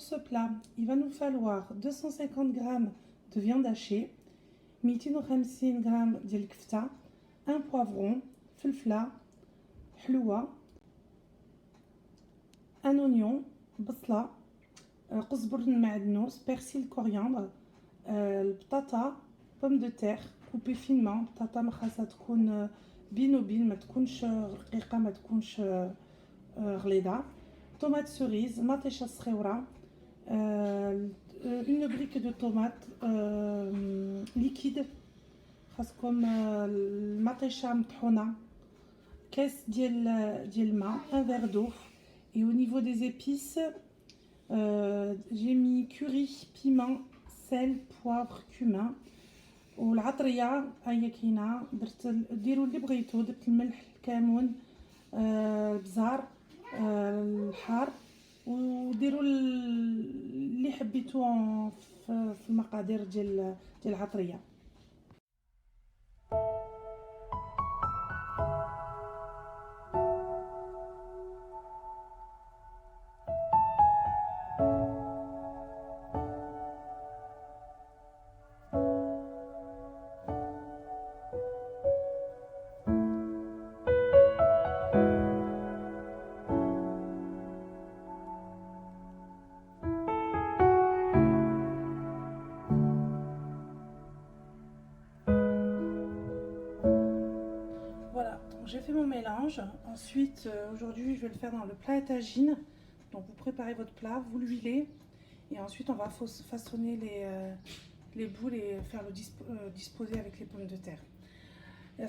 pour ce plat, il va nous falloir 250 g de viande hachée, 250 g ديال الكفتة, un poivron, فلفلة, حلوة, un oignon, بصلة, قزبر المعدنوس, persil, coriandre, البطاطا, pomme de terre coupée finement, بطاطا ما خاصها تكون بينو بين, ما تكونش رقيقة ما تكونش غليظة, tomate cerise, مطيشة صغيرة, une brique de tomate liquide, خاصكم المطيشة مطحونة, caisse ديال الماء, un verre d'eau. Et au niveau des épices, j'ai mis curry, piment, sel, poivre, cumin. والعطريه هي كاينه, درت ديروا اللي بغيتو, درت الملح, الكمون, البزار, الحار, وديروا اللي حبيتو في المقادير ديال العطريه. J'ai fait mon mélange. Ensuite, aujourd'hui, je vais le faire dans le plat à tagine. Donc, vous préparez votre plat, vous l'huilez, et ensuite, on va façonner les boules et faire le disposer avec les pommes de terre.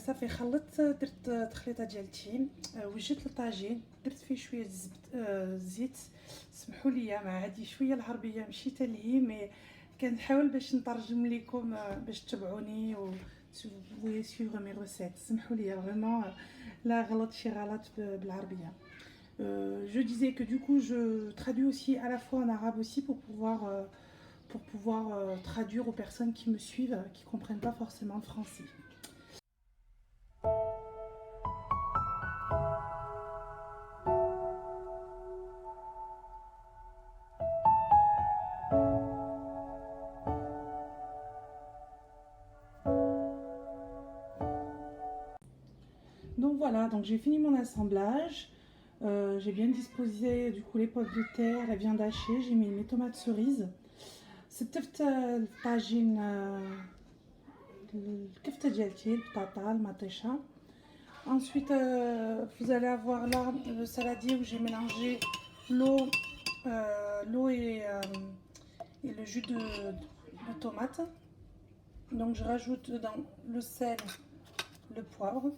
Ça fait خلطت درت تخليطه ديال التين, وجدت الطاجين, درت فيه شويه زيت. سمحوا لي مع هذه شويه العربيه ماشي تلهي, مي كنحاول باش نترجم لكم باش تتبعوني و vous pouvez suivre mes recettes. سمحوا لي vraiment لا غلط شي غلط بالعربيه. Je disais que du coup je traduis aussi à la fois en arabe aussi pour pouvoir traduire aux personnes qui me suivent, qui comprennent pas forcément le français. Donc voilà, donc j'ai fini mon assemblage. J'ai bien disposé du coup les pommes de terre, la viande hachée, j'ai mis mes tomates cerises. ستفت الطاجين, الكفتة ديالتي, البطاطا, المطيشة. Ensuite, vous allez avoir là le saladier où j'ai mélangé l'eau et le jus de tomate. Donc je rajoute dedans le sel, le poivre.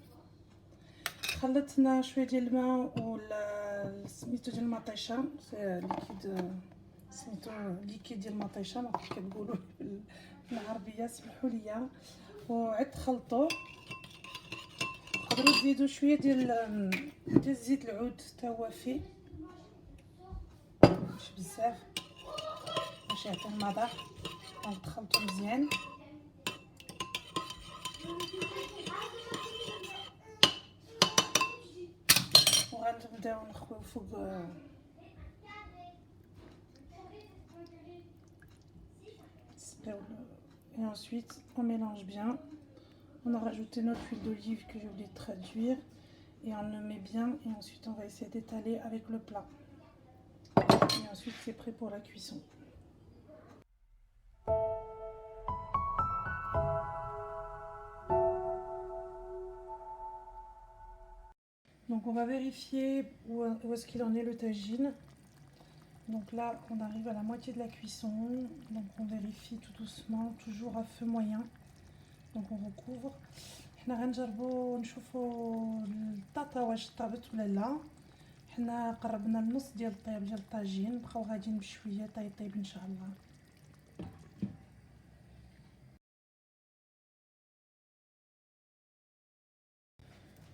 خلطنا شويه ديال الماء سميتو ديال المطيشه, سي ليكيد سميتو ليكيد ديال المطيشه, ما كيف كتقولوا بالعربيه, سمحوا لي. وعاد تخلطوه, تقدروا تزيدوا شويه ديال زيت العود حتى هو فيه, ماشي بزاف باش يعطي المذاق. دونك تخلطوا مزيان. وغنبداو نخويو فوق. Et ensuite on mélange bien. On a rajouté notre huile d'olive que j'ai oublié de traduire, et on le met bien, et ensuite on va essayer d'étaler avec le plat, et ensuite c'est prêt pour la cuisson. Donc on va vérifier où est-ce qu'il en est le tagine. Donc là on arrive à la moitié de la cuisson, donc on vérifie tout doucement, toujours à feu moyen. Donc on recouvre. حنا غنجربو نشوفو البطاطا واش طابت ولا لا. حنا قربنا النص ديال الطياب ديال الطاجين, بقاو غاديين بشويه طيب ان شاء الله.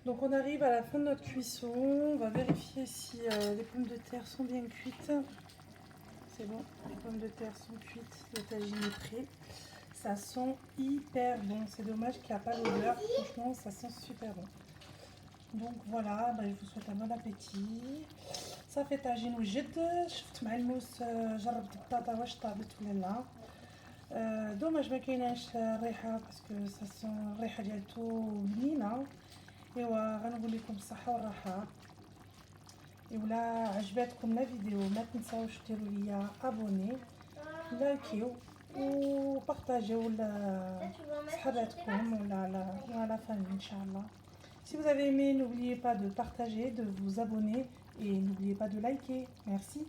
Donc on arrive à la fin de notre cuisson, on va vérifier si les pommes de terre sont bien cuites. C'est bon, les pommes de terre sont cuites, le tagine est prêt. Ça sent hyper bon, c'est dommage qu'il n'y a pas l'odeur, franchement ça sent super bon. Donc voilà, je vous souhaite un bon appétit. صافي طاجين وجد. شفت مع الموس جربت البطاطا واش طابت ولا لا. دوماج ما كايناش الريحه باسكو ساسون الريحه ديالتو بنينه. ايوا غنقول لكم الصحه والراحه. ولا عجبتكم لا فيديو ما تنساوش ديروا ليا ابوني لايكيو وبارطاجيو لصحاباتكم ولا la famille inchallah. Si vous avez aimé, n'oubliez pas de partager, de vous abonner et n'oubliez pas de liker. Merci.